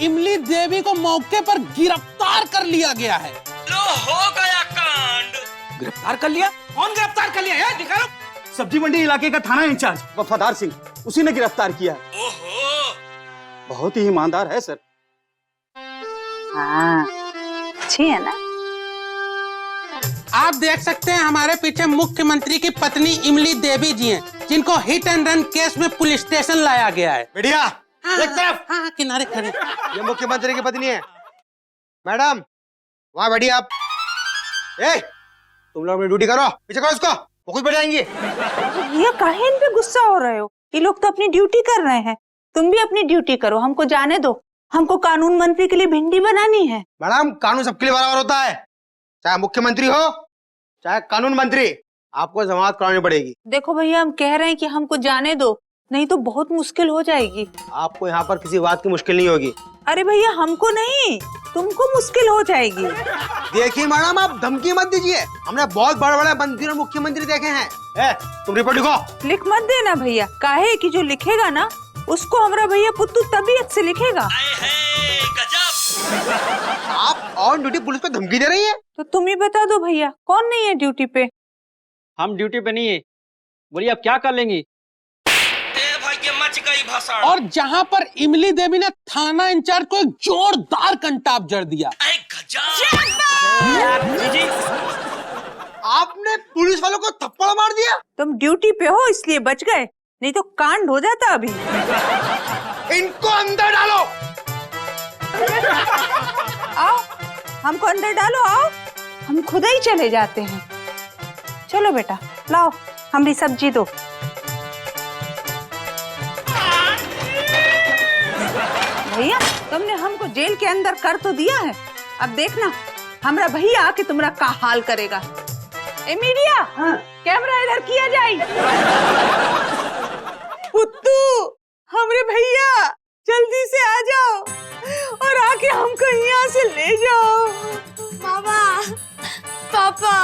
इमली देवी को मौके पर गिरफ्तार कर लिया गया है। लो हो गया कांड। गिरफ्तार कर लिया? कौन गिरफ्तार कर लिया है? दिखा लो। सब्जी मंडी इलाके का थाना इंचार्ज वफादार सिंह, उसी ने गिरफ्तार किया है। ओहो, बहुत ही ईमानदार है सर। हाँ, अच्छी है ना। आप देख सकते हैं हमारे पीछे मुख्यमंत्री की पत्नी इमली देवी जी हैं, जिनको हिट एंड रन केस में पुलिस स्टेशन लाया गया है। बढ़िया। एक तरफ। हाँ, किनारे खड़े। ये मुख्यमंत्री की पत्नी है। मैडम वहाँ बैठिए आप। ए, तुम लोग अपनी ड्यूटी करो, पीछे करो इसको, वो खुद बैठ जाएंगे। भैया काहे इन पे गुस्सा हो रहे हो? ये लोग तो अपनी ड्यूटी कर रहे हैं, तुम भी अपनी ड्यूटी करो, हमको जाने दो। हमको कानून मंत्री के लिए भिंडी बनानी है। मैडम कानून सबके लिए बराबर होता है, चाहे मुख्यमंत्री हो चाहे कानून मंत्री, आपको जमानत करानी पड़ेगी। देखो भैया, हम कह रहे हैं कि हमको जाने दो, नहीं तो बहुत मुश्किल हो जाएगी। आपको यहाँ पर किसी बात की मुश्किल नहीं होगी। अरे भैया हमको नहीं, तुमको मुश्किल हो जाएगी। देखिए मैडम, आप धमकी मत दीजिए, हमने बहुत बड़े बड़े मंत्री और मुख्यमंत्री देखे हैं। तुम रिपोर्ट लिखो। लिख मत देना भैया, काहे कि जो लिखेगा ना उसको हमारा भैया पुत्तू तबीयत से लिखेगा। गजब। आप ऑन ड्यूटी पुलिस को धमकी दे रही है? तो तुम ही बता दो भैया, कौन नहीं है ड्यूटी पे? हम ड्यूटी पे नहीं है। बोलिए आप क्या कर लेंगी? मच गई भाषण। और जहां पर इमली देवी ने थाना इंचार्ज को एक जोरदार कंटाप जड़ दिया। जी, आपने पुलिस वालों को थप्पड़ मार दिया? तुम ड्यूटी पे हो इसलिए बच गए, नहीं तो कांड हो जाता अभी। इनको अंदर डालो। आओ, हमको अंदर डालो, आओ, हम खुद ही चले जाते हैं। चलो बेटा, लाओ हमारी सब्जी दो। भैया तुमने हमको जेल के अंदर कर तो दिया है, अब देखना हमारा भैया आके तुम्हारा का हाल करेगा। ए मीडिया, हाँ। कैमरा इधर किया जाए। पुत्तू, हमरे भैया जल्दी से आ जाओ और आके हमको यहाँ से ले जाओ। मामा, पापा,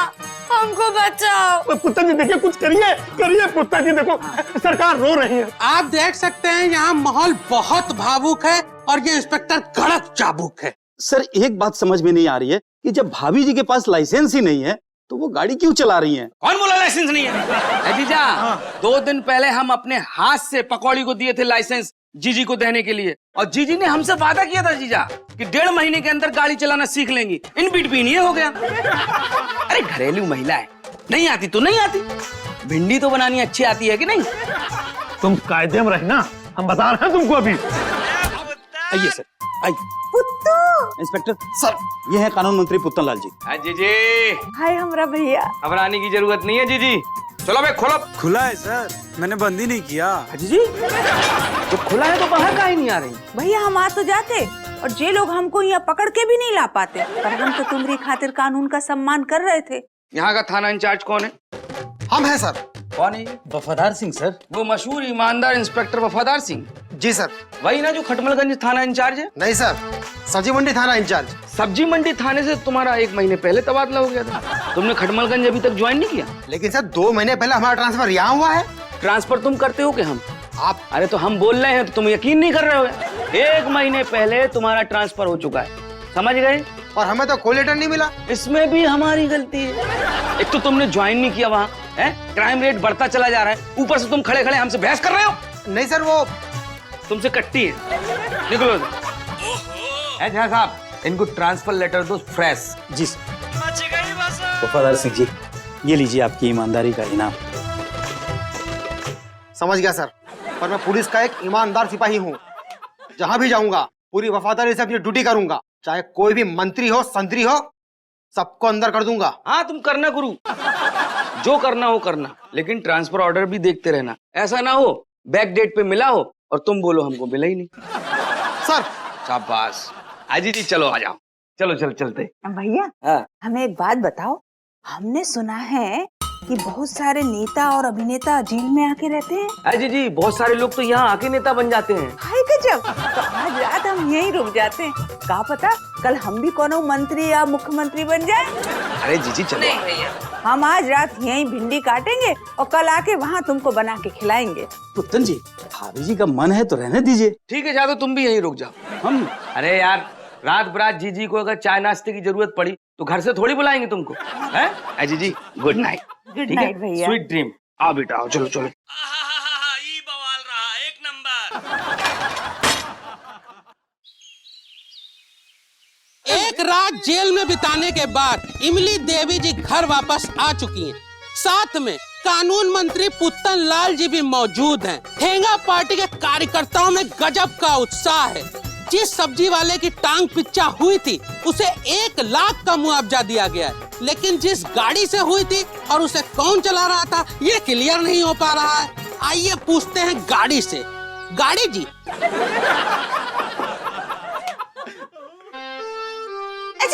हमको बचाओ। पुत्ता जी देखिए, कुछ करिए करिए पुत्ता जी, देखो सरकार रो रही है। आप देख सकते हैं यहाँ माहौल बहुत भावुक है और ये इंस्पेक्टर कड़क चाबुक है। सर एक बात समझ में नहीं आ रही है कि जब भाभी जी के पास लाइसेंस ही नहीं है तो वो गाड़ी क्यों चला रही हैं? कौन बोला लाइसेंस नहीं है? जीजा, 2 दिन पहले हम अपने हाथ से पकौड़ी को दिए थे लाइसेंस जीजी को देने के लिए, और जीजी ने हमसे वादा किया था जीजा कि 1.5 महीने के अंदर गाड़ी चलाना सीख लेंगी। इन बिटवीन ये हो गया। अरे घरेलू महिला है, नहीं आती तो नहीं आती, भिंडी तो बनानी अच्छी आती है कि नहीं? तुम कायदे में रहना, हम बता रहे हैं तुमको अभी। आइए सर, आइए। पुत्तू, इंस्पेक्टर सर, ये है कानून मंत्री पुत्तनलाल जी। जीजी, हाय हमारा भैया। घबराने की जरूरत नहीं है जीजी, चलो भाई खोलो। खुला है सर, मैंने बंद ही नहीं किया। जीजी तो खुला है तो बाहर काहे नहीं आ रही? भैया हम आ तो जाते, और जे लोग हमको यहाँ पकड़ के भी नहीं ला पाते, पर हम तो तुम्हारी खातिर कानून का सम्मान कर रहे थे। यहाँ का थाना इंचार्ज कौन है? हम हैं सर। कौन है? वफादार सिंह सर। वो मशहूर ईमानदार इंस्पेक्टर वफादार सिंह? जी सर। वही ना जो खटमलगंज थाना इंचार्ज है? नहीं सर, सब्जी मंडी थाना इंचार्ज। सब्जी मंडी थाने से तुम्हारा 1 महीने पहले तबादला हो गया था, तुमने खटमलगंज अभी तक ज्वाइन नहीं किया? लेकिन सर 2 महीने पहले हमारा ट्रांसफर यहाँ हुआ है। ट्रांसफर तुम करते हो कि हम? आप? अरे तो हम बोल रहे हैं तो तुम यकीन नहीं कर रहे हो। 1 महीने पहले तुम्हारा ट्रांसफर हो चुका है, समझ गए? और हमें तो कोई लेटर नहीं मिला। इसमें भी हमारी गलती है। एक तो तुमने ज्वाइन नहीं किया, वहाँ है क्राइम रेट बढ़ता चला जा रहा है, ऊपर से तुम खड़े खड़े हमसे बहस कर रहे हो। नहीं सर, वो तुमसे कट्टी है, निकलो। जहाँ साहब, इनको ट्रांसफर लेटर दो फ्रेश। जी वफादार सिंह जी, ये लीजिए आपकी ईमानदारी का इनाम। समझ गया सर, पर मैं पुलिस का एक ईमानदार सिपाही हूँ। जहाँ भी जाऊंगा पूरी वफादारी से अपनी ड्यूटी करूंगा, चाहे कोई भी मंत्री हो संतरी हो, सबको अंदर कर दूंगा। हाँ तुम करना गुरु, जो करना हो करना, लेकिन ट्रांसफर ऑर्डर भी देखते रहना। ऐसा ना हो बैक डेट पे मिला हो और तुम बोलो हमको मिला ही नहीं। सर शाबाश। अजी जी चलो आ जाओ, चलो चलते। भैया हाँ। हमें एक बात बताओ, हमने सुना है कि बहुत सारे नेता और अभिनेता जेल में आके रहते हैं। अजी जी बहुत सारे लोग तो यहाँ आके नेता बन जाते हैं। हाय गजब, तो आज रात हम यहीं रुक जाते हैं, क्या पता कल हम भी कोनो मंत्री या मुख्यमंत्री बन जाए। अरे जीजी चलो। नहीं भैया, हम आज रात यहीं भिंडी काटेंगे और कल आके वहाँ तुमको बना के खिलाएंगे। पुत्तन जी, भाभी जी का मन है तो रहने दीजिए। ठीक है, जा तो तुम भी यहीं रुक जाओ। हम? अरे यार, रात बरात जीजी को अगर चाय नाश्ते की जरूरत पड़ी तो घर से थोड़ी बुलाएंगे तुमको, हैं? जीजी गुड नाइट। गुड नाइट भैया। Sweet dream. आओ बेटा आओ, चलो चलो। आहाहाहा, ई बवाल रहा, एक नंबर। एक रात जेल में बिताने के बाद इमली देवी जी घर वापस आ चुकी हैं। साथ में कानून मंत्री पुत्तन लाल जी भी मौजूद हैं। ठेंगा पार्टी के कार्यकर्ताओं में गजब का उत्साह है। जिस सब्जी वाले की टांग पिच्चा हुई थी उसे 1 लाख का मुआवजा दिया गया है, लेकिन जिस गाड़ी से हुई थी और उसे कौन चला रहा था ये क्लियर नहीं हो पा रहा है। आइए पूछते हैं गाड़ी से। गाड़ी जी,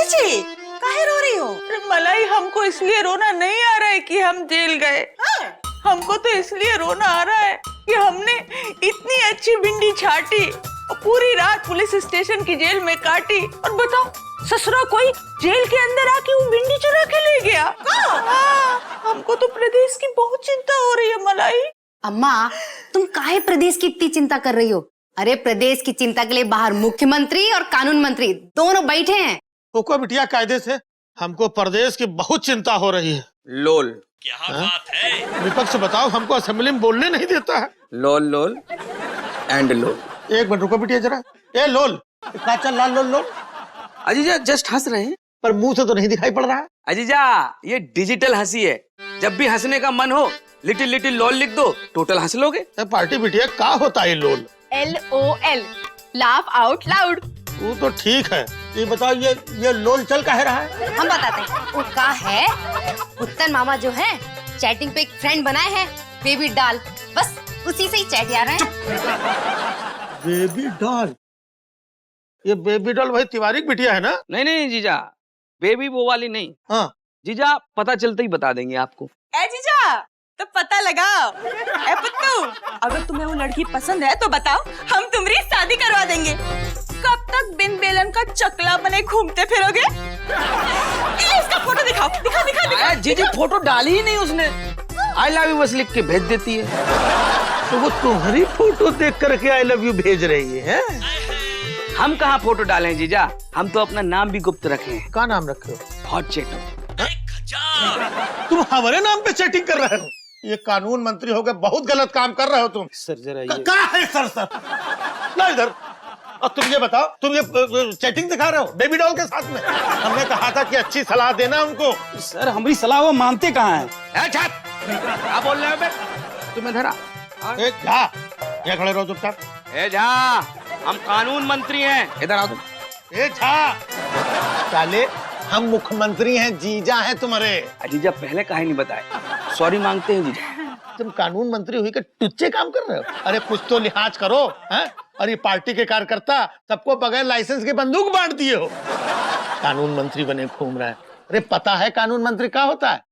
जी काहे रो रही हो? मलाई, हमको इसलिए रोना नहीं आ रहा है कि हम जेल गए। हमको तो इसलिए रोना आ रहा है कि हमने इतनी अच्छी भिंडी छाटी और पूरी रात पुलिस स्टेशन की जेल में काटी, और बताओ ससुरा कोई जेल के अंदर आके वो भिंडी चुरा के ले गया। हमको तो प्रदेश की बहुत चिंता हो रही है मलाई। अम्मा, तुम काहे प्रदेश की इतनी चिंता कर रही हो? अरे प्रदेश की चिंता के लिए बाहर मुख्यमंत्री और कानून मंत्री दोनों बैठे हैं। को बिटिया, कायदे से हमको प्रदेश की बहुत चिंता हो रही है। लोल। क्या बात है? विपक्ष बताओ, हमको असेंबली में बोलने नहीं देता है। लोल लोल एंड लोल। एक मिनट रुको बिटिया जरा। ए लोल, काचा लाल लोल लोल। अजीजा जस्ट हंस रहे हैं, पर मुंह से तो नहीं दिखाई पड़ रहा है। अजीजा ये डिजिटल हंसी है। जब भी हंसने का मन हो लिटिल लिटिल लोल लिख दो, टोटल हंस लोगे। पार्टी बिटिया क्या होता है लोल? LOL, laugh out loud. वो तो ठीक है, ये बताओ ये लोल चल काहे रहा है? हम बताते हैं। वो का है, पुत्तन मामा जो है चैटिंग पे एक फ्रेंड बनाए हैं, बेबी डॉल। बस उसी से ही चैट आ रहे हैं। Baby doll? ये बेबी डॉल वही तिवारी की बिटिया है ना? नहीं नहीं जीजा, बेबी वो वाली नहीं। हाँ जीजा पता चलते ही बता देंगे आपको। ए जीजा, तो पता लगाओ। ए पुत्तू, अगर तुम्हें वो लड़की पसंद है तो बताओ, हम तुम्हारी शादी करवा देंगे। कब तक बिन बेलन का चकला बने घूमते फिरोगे? इसका फोटो दिखाओ, दिखा। जीजी फोटो डाली ही नहीं उसने। आई लव यू बस लिख के भेज देती है। तो वो तुम्हारी फोटो देख करके आई लव यू भेज रही है? हम कहाँ फोटो डाले हैं जीजा, हम तो अपना नाम भी गुप्त रखे हैं। क्या नाम रखे हो? Hot chatter. तुम हमारे नाम पे चैटिंग कर रहे हो? ये कानून मंत्री हो गए, बहुत गलत काम कर रहे हो तुम। सर जरा क्या है सर? ना इधर। और तुम ये बताओ, तुम ये चैटिंग दिखा रहे हो बेबी डॉल के साथ में? हमने कहा था कि अच्छी सलाह देना उनको। सर हमारी सलाह वो मानते कहाँ हैं? क्या बोल रहे हो बे? तुम्हें धरा। ए जा, यहाँ खड़े रहो चुपचाप। ए जा, हम कानून मंत्री हैं, इधर आओ तुम। ए जा, साले हम मुख्यमंत्री हैं, जीजा हैं तुम्हारे। जीजा पहले काहे नहीं बताए? सॉरी मांगते हैं जीजा। तुम कानून मंत्री हुई के टुच्चे काम कर रहे हो? अरे कुछ तो लिहाज करो, हैं? और ये पार्टी के कार्यकर्ता सबको बगैर लाइसेंस के बंदूक बांट दिए हो। कानून मंत्री बने घूम रहे हैं। अरे पता है कानून मंत्री क्या होता है?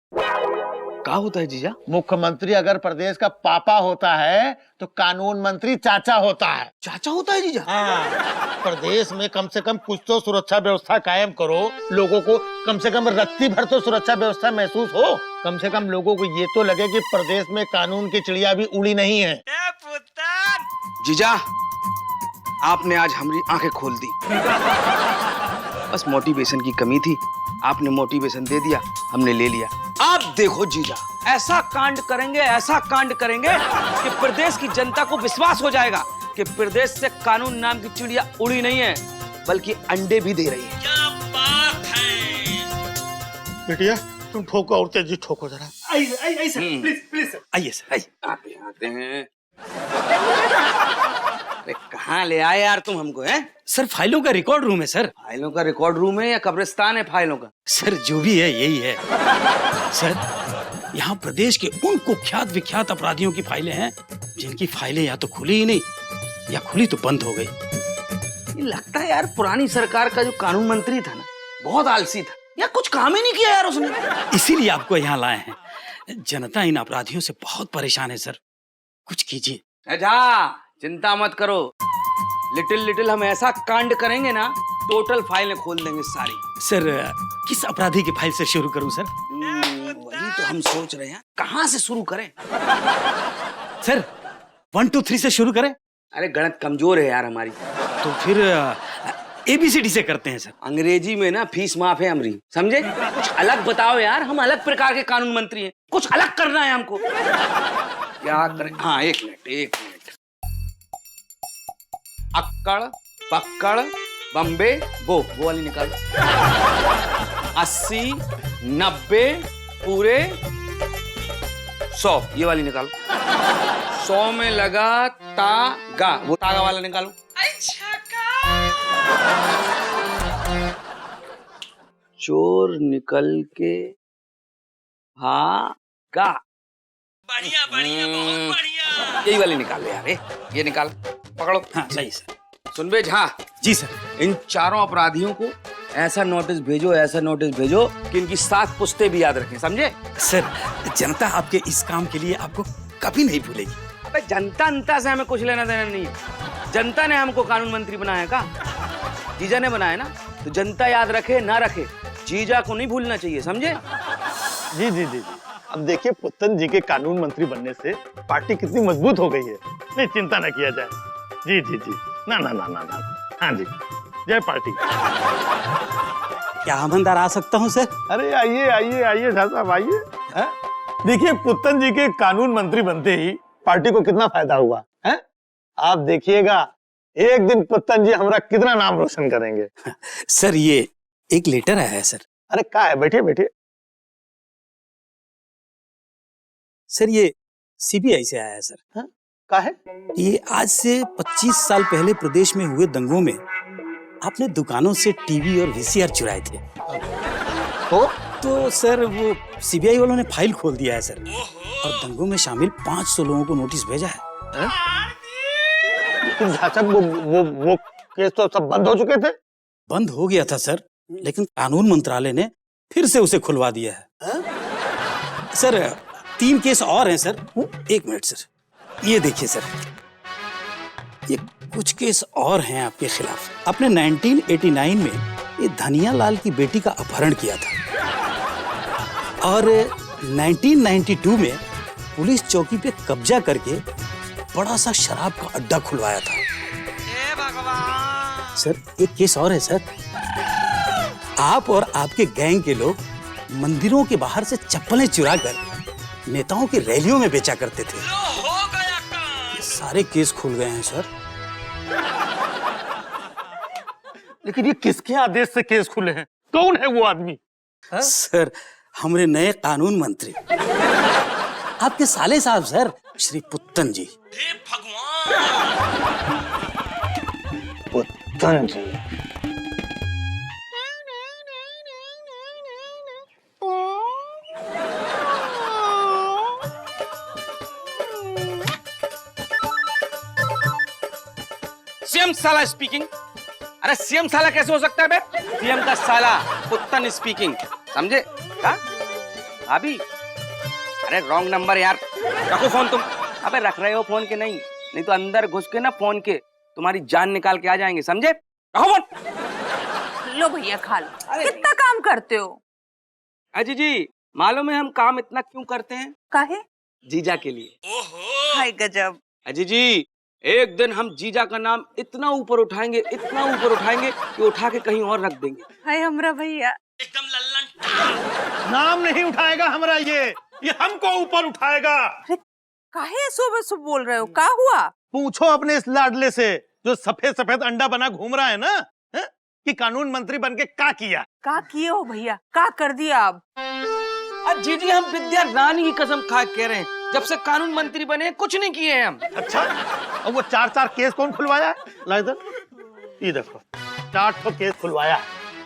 क्या होता है जीजा? मुख्यमंत्री अगर प्रदेश का पापा होता है तो कानून मंत्री चाचा होता है। चाचा होता है जीजा? हाँ, प्रदेश में कम से कम कुछ तो सुरक्षा व्यवस्था कायम करो, लोगों को कम से कम रत्ती भर तो सुरक्षा व्यवस्था महसूस हो। कम से कम लोगों को ये तो लगे कि प्रदेश में कानून की चिड़िया भी उड़ी नहीं है। जीजा आपने आज हमारी आंखें खोल दी। बस मोटिवेशन की कमी थी, आपने मोटिवेशन दे दिया, हमने ले लिया। आप देखो जीजा, ऐसा कांड करेंगे कि प्रदेश की जनता को विश्वास हो जाएगा कि प्रदेश से कानून नाम की चिड़िया उड़ी नहीं है, बल्कि अंडे भी दे रही है। क्या बात है? बिटिया तुम ठोको और तेजी ठोको जरा। आइए सर, प्लीज आइए सर, आइए। आते हैं। अरे कहाँ ले आए यार तुम हमको, हैं? सर फाइलों का रिकॉर्ड रूम है सर। फाइलों का रिकॉर्ड रूम है या कब्रिस्तान है फाइलों का? सर जो भी है यही है। सर यहाँ प्रदेश के उन कुख्यात विख्यात अपराधियों की फाइलें हैं जिनकी फाइलें या तो खुली ही नहीं या खुली तो बंद हो गई। ये लगता है यार पुरानी सरकार का जो कानून मंत्री था ना, बहुत आलसी था, या कुछ काम ही नहीं किया यार उसने। इसीलिए आपको यहाँ लाए हैं। जनता इन अपराधियों से बहुत परेशान है सर, कुछ कीजिए। अच्छा चिंता मत करो, लिटिल हम ऐसा कांड करेंगे ना, टोटल फाइलें खोल देंगे सारी। सर किस अपराधी की फाइल से शुरू करूं सर? वही तो हम सोच रहे हैं, कहाँ से शुरू करें? सर 1 2 3 से शुरू करें। अरे गणित कमजोर है यार हमारी। तो फिर ABCD से करते हैं सर। अंग्रेजी में ना फीस माफ है अमरी, समझे? कुछ अलग बताओ यार, हम अलग प्रकार के कानून मंत्री हैं, कुछ अलग करना है हमको। क्या करें? हाँ, एक मिनट। अक्कड़ पक्कड़ बम्बे वो वाली निकाल। 80 90 पूरे 100 ये वाली निकालो। 100 में लगा तागा, वो तागा वाला निकालो। चोर निकल के भागा। बढ़िया बढ़िया बहुत बढ़िया। यही वाली निकाल ले यार, ये निकाल, पकड़ो। हाँ सही सर। सुनबे झा, जी सर। इन चारों अपराधियों को ऐसा नोटिस भेजो कि इनकी 7 पुश्तें भी याद रखें, समझे? सर जनता आपके इस काम के लिए आपको कभी नहीं भूलेगी। अबे जनता से हमें कुछ लेना देना नहीं है। जनता ने हमको कानून मंत्री बनाया का? जीजा ने बनाया ना, तो जनता याद रखे ना रखे, जीजा को नहीं भूलना चाहिए, समझे? जी जी जी जी। अब देखिए पुत्तन जी के कानून मंत्री बनने से पार्टी कितनी मजबूत हो गई है। नहीं, चिंता ना किया जाए। जी जी जी, ना ना ना ना ना। हाँ जी, जय पार्टी। क्या आमंदार आ सकता हूँ सर? अरे आइए आइए आइए साहब आइए। हैं? देखिए पुत्तन जी के कानून मंत्री बनते ही पार्टी को कितना फायदा हुआ है। आप देखिएगा एक दिन पुत्तन जी हमारा कितना नाम रोशन करेंगे। सर ये एक लेटर आया है सर। अरे क्या है, बैठिए बैठिए। सर ये CBI से आया है सर। हाँ? क्या है? ये आज से 25 साल पहले प्रदेश में हुए दंगों में आपने दुकानों से टीवी और VCR चुराए थे। तो सर वो CBI वालों ने फाइल खोल दिया है सर, और दंगों में शामिल 500 लोगों को नोटिस भेजा है। लेकिन साहब वो केस तो सब बंद हो चुके थे। बंद हो गया था सर, लेकिन कानून मंत्रालय ने फिर से उसे खुलवा दिया है। सर 3 केस और हैं सर। 1 मिनट सर, ये देखिए सर, ये कुछ केस और हैं आपके खिलाफ। आपने 1989 में ये धनिया लाल की बेटी का अपहरण किया था, और 1992 में पुलिस चौकी पे कब्जा करके बड़ा सा शराब का अड्डा खुलवाया था। सर एक केस और है सर, आप और आपके गैंग के लोग मंदिरों के बाहर से चप्पलें चुराकर नेताओं की रैलियों में बेचा करते थे। ये सारे केस खुल गए हैं सर। लेकिन ये किसके आदेश से केस खुले हैं? कौन है वो आदमी? सर हमारे नए कानून मंत्री, आपके साले साहब सर, श्री पुत्तन जी। हे भगवान। पुत्तन जी। सीएम साला स्पीकिंग। अरे सीएम साला कैसे हो सकता है बे? सीएम का साला पुत्तन स्पीकिंग, समझे? हाँ भाभी, अरे रॉन्ग नंबर यार, रखो फोन तुम। अबे रख रहे हो फोन के? नहीं तो अंदर घुस के ना फोन के तुम्हारी जान निकाल के आ जाएंगे, समझे? रखो फोन। लो भैया खा लो। कितना काम करते हो? अजी जी, मालूम है हम काम इतना क्यों करते हैं? काहे? जीजा के लिए। ओहो। हाय गजब। अजी जी, एक दिन हम जीजा का नाम इतना ऊपर उठाएंगे कि उठा के कहीं और रख देंगे। हाय हमरा भैया। एकदम लल्लन। नाम नहीं उठाएगा हमारा, ये हमको ऊपर उठाएगा। काहे सुबह बोल रहे हो? का हुआ? पूछो अपने इस लाडले से जो सफेद सफेद अंडा बना घूम रहा है ना, है? कि कानून मंत्री बनके का किया? का किए हो भैया? का कर दिया आप? जी जी, हम विद्या रानी की कसम खा के कह रहे हैं, जब से कानून मंत्री बने कुछ नहीं किए हैं हम। अच्छा, अब वो 4 केस कौन खुलवाया? ला इधर, ये देखो 4 केस खुलवाया।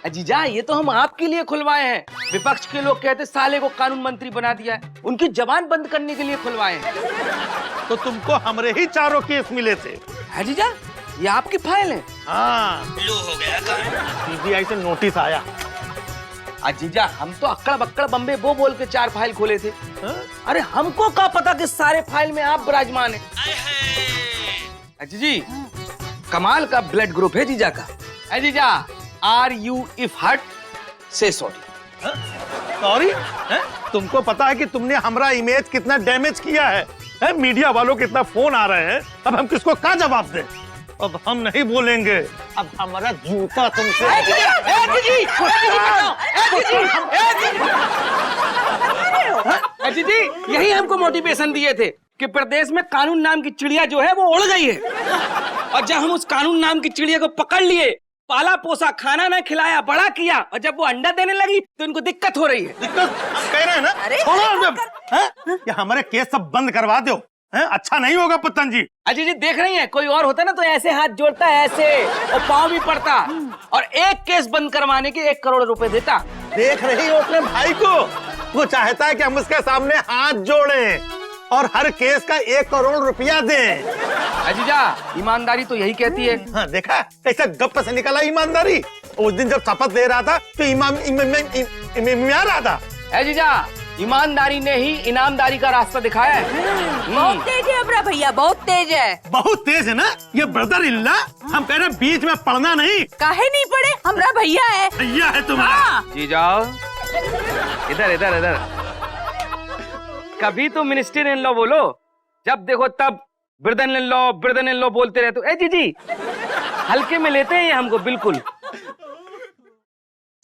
जीजा ये तो हम आपके लिए खुलवाए हैं। विपक्ष के लोग कहते साले को कानून मंत्री बना दिया है, उनकी जबान बंद करने के लिए खुलवाए हैं। तो तुमको हमरे ही 4 केस मिले थे। है जीजा, ये आपकी फाइल है? हाँ, लो हो गया काम। CBI से नोटिस आया। जीजा हम तो अक्कड़ बक्कड़ बम्बे वो बोल के 4 फाइल खोले थे। अरे हमको क्या पता कि सारे फाइल में आप विराजमान है। जी कमाल का ब्लड ग्रुप है जीजा का। जीजा आर यू इफ हर्ट से सॉरी। सॉरी? तुमको पता है कि तुमने हमारा इमेज कितना डैमेज किया है? मीडिया वालों के इतना फोन आ रहे हैं, अब हम किसको क्या जवाब दें? अब हम नहीं बोलेंगे, अब हमारा जूता तुमसे जीजी यही हमको मोटिवेशन दिए थे कि प्रदेश में कानून नाम की चिड़िया जो है वो उड़ गई है, और जब हम उस कानून नाम की चिड़िया को पकड़ लिए, पाला पोसा, खाना ना खिलाया, बड़ा किया, और जब वो अंडा देने लगी तो इनको दिक्कत हो रही है। दिक्कत कह रहे हैं ना? छोड़ो जब, हैं? ये हमारे केस सब बंद करवा दो, हैं? अच्छा नहीं होगा पुत्तन जी। अजय जी देख रही हैं, कोई और होता ना तो ऐसे हाथ जोड़ता है ऐसे, और पाँव भी पड़ता, और एक केस बंद करवाने के 1 करोड़ रुपए देता। देख रही हो अपने भाई को, वो चाहता है कि हम उसके सामने हाथ जोड़ें और हर केस का 1 करोड़ रुपया दें। अजीजा ईमानदारी तो यही कहती है। हाँ, देखा कैसा गप से निकला ईमानदारी। उस दिन जब शपथ ले रहा था तो इमाम रहा था। अजीजा ईमानदारी ने ही इनामदारी का रास्ता दिखाया है। बहुत तेज है अपना भैया, बहुत तेज है। बहुत तेज है ना ये ब्रदर इल्ला। हम कह रहे बीच में पढ़ना नहीं। काहे नहीं पड़े, हमारा भैया है। भैया है तुम्हारा। हाँ। जी जाओ इधर इधर इधर। कभी तो मिनिस्टर इन लॉ बोलो, जब देखो तब ब्रदर इन लॉ बोलते रहते हो। जी हल्के में लेते हैं ये हमको बिल्कुल।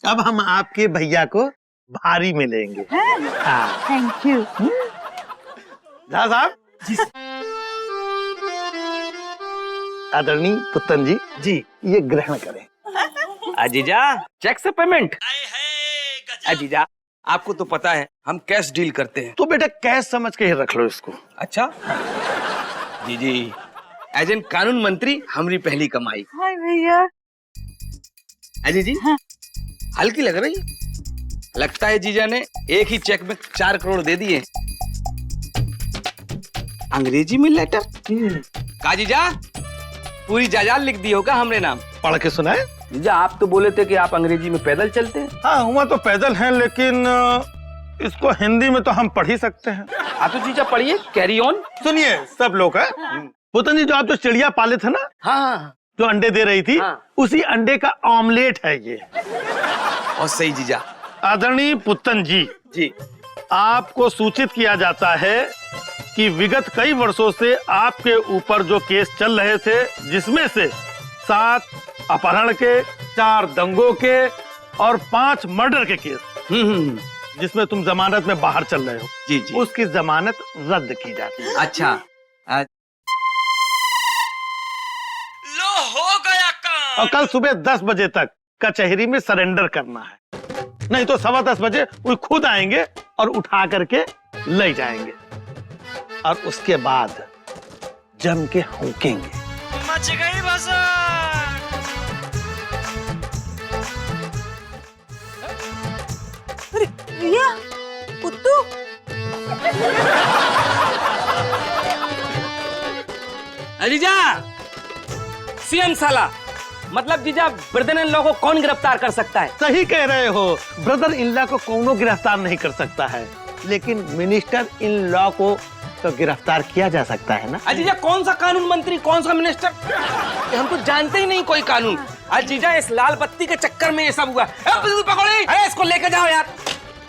अब हम आपके भैया को भारी मिलेंगे। हाँ। Thank you. झा साहब जी, आदरणीय पुत्तन जी ये ग्रहण करें। अजीजा चेक से पेमेंट। आए है गजब। अजीजा आपको तो पता है हम कैश डील करते हैं। तो बेटा कैश समझ के ही रख लो इसको। अच्छा जी एज एन कानून मंत्री हमारी पहली कमाई। हाय भैया। अजय जी हल्की लग रही है। लगता है जीजा ने एक ही चेक में 4 करोड़ दे दिए। अंग्रेजी में लेटर का जीजा पूरी जायदाद लिख दी होगा हमने नाम। पढ़ के सुनाए। जीजा आप तो बोले थे कि आप अंग्रेजी में पैदल चलते हैं। हाँ हुआ तो पैदल है, लेकिन इसको हिंदी में तो हम पढ़ ही सकते हैं। आप तो जीजा पढ़िए, कैरी ऑन। सुनिए सब लोग है। पुतन जी जो आप जो चिड़िया पाले थे ना, हाँ जो अंडे दे रही थी, हाँ। उसी अंडे का ऑमलेट है ये। और सही जीजा। आदरणीय पुत्तन जी आपको सूचित किया जाता है कि विगत कई वर्षों से आपके ऊपर जो केस चल रहे थे, जिसमें से 7 अपहरण के, 4 दंगों के और 5 मर्डर के केस, जिसमें तुम जमानत में बाहर चल रहे हो, जी उसकी जमानत रद्द की जाती है। अच्छा लो हो गया काम। और कल सुबह 10 बजे तक कचहरी में सरेंडर करना है, नहीं तो 10:15 बजे वो खुद आएंगे और उठा करके ले जाएंगे, और उसके बाद जम के हुकेंगे। मच गई भसड़। अरे भैया, पुत्तू। जीजा सीएम साला, मतलब जीजा ब्रदर इन लॉ को कौन गिरफ्तार कर सकता है? सही कह रहे हो, ब्रदर इन लॉ को कौनो गिरफ्तार नहीं कर सकता है, लेकिन मिनिस्टर इन लॉ को तो गिरफ्तार किया जा सकता है ना। अजीजा कौन सा कानून मंत्री, कौन सा मिनिस्टर, हम तो जानते ही नहीं कोई कानून। अजीजा इस लाल बत्ती के चक्कर में ये सब हुआ। पकौड़ी, अरे इसको लेके जाओ यार।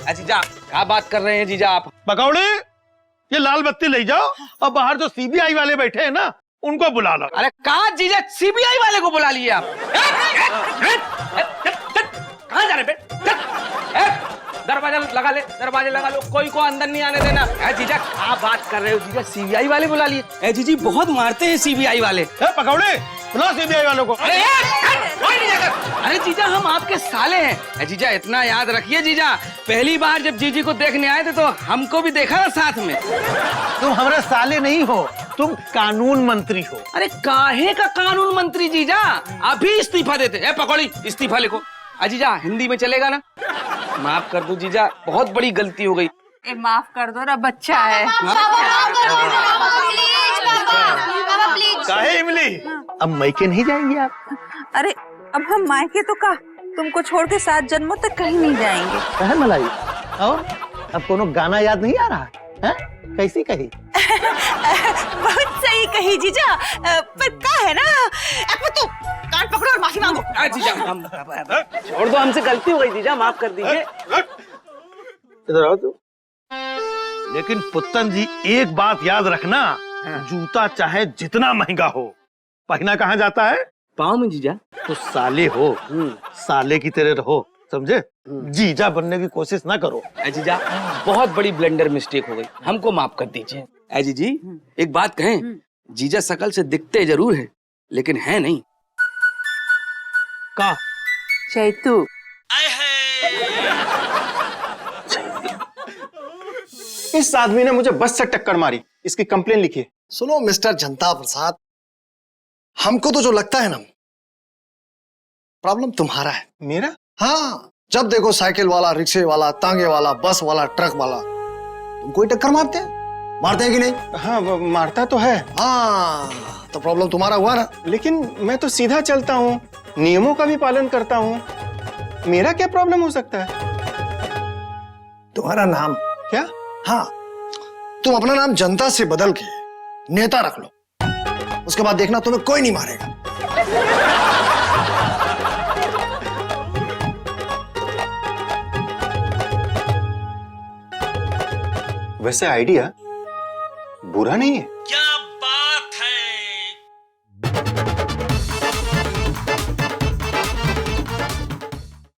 अजीजा क्या बात कर रहे हैं जीजा आप? पकौड़ी ये लाल बत्ती ले जाओ और बाहर जो सीबीआई वाले बैठे हैं ना उनको बुला लो। अरे कहा जीजा सीबीआई वाले को बुला लिए आप? कहाँ जा रहे बे? दरवाजा लगा ले, दरवाजा लगा लो, कोई को अंदर नहीं आने देना। जीजा क्या बात कर रहे हो जीजा, सीबीआई वाले बुला लिए? जीजी बहुत मारते हैं सीबीआई वाले। पकौड़े बुलाओ सीबीआई वालों को। अरे जीजा हम आपके साले हैं। जीजा इतना याद रखिए जीजा, पहली बार जब जीजी को देखने आए थे तो हमको भी देखा ना साथ में। तुम हमारे साले नहीं हो, तुम कानून मंत्री हो। अरे काहे का कानून मंत्री जीजा, अभी इस्तीफा देते। पकौड़ी इस्तीफा लिखो। जीजा हिंदी में चलेगा ना? माफ कर दो जीजा, बहुत बड़ी गलती हो गई। माफ कर दो ना, बच्चा है। काहे इमली, अब मायके नहीं जाएंगे आप? अरे अब हम मायके तो का तुमको छोड़ के 7 जन्मों तक कहीं नहीं जाएंगे। कहे मलाई, और अब कोनो गाना याद नहीं आ रहा है? कैसी कही? बहुत सही कही जीजा, पर का है ना, तू कान पकड़ो और माफी मांगो। जीजा हम छोड़ दो, हमसे गलती हो गई जीजा, माफ कर दीजिए। इधर आओ तू। लेकिन पुत्तन जी एक बात याद रखना, जूता चाहे जितना महंगा हो, पहना कहाँ जाता है? पाँव में जीजा। तो साले हो, साले की तरह रहो, समझे? जीजा बनने की कोशिश ना करो। ए जीजा, बहुत बड़ी ब्लेंडर मिस्टेक हो गई, हमको माफ कर दीजिए। ए जी, एक बात कहें, जीजा शकल से दिखते जरूर है, लेकिन है नहीं। का चैतू, आए है। इस आदमी ने मुझे बस से टक्कर मारी, इसकी कंप्लेन लिखिए। सुनो मिस्टर जनता प्रसाद, हमको तो जो लगता है ना, प्रॉब्लम तुम्हारा है। मेरा? हाँ, जब देखो साइकिल वाला, रिक्शे वाला, तांगे वाला, बस वाला, ट्रक वाला, तुम कोई टक्कर मारते हैं? मारते हैं कि नहीं? हाँ, मारता तो है। हाँ, तो प्रॉब्लम तुम्हारा हुआ ना। लेकिन मैं तो सीधा चलता हूँ, नियमों का भी पालन करता हूँ, मेरा क्या प्रॉब्लम हो सकता है? तुम्हारा नाम क्या? हाँ, तुम अपना नाम जनता से बदल के नेता रख लो, उसके बाद देखना तुम्हें कोई नहीं मारेगा। वैसे आइडिया बुरा नहीं है। क्या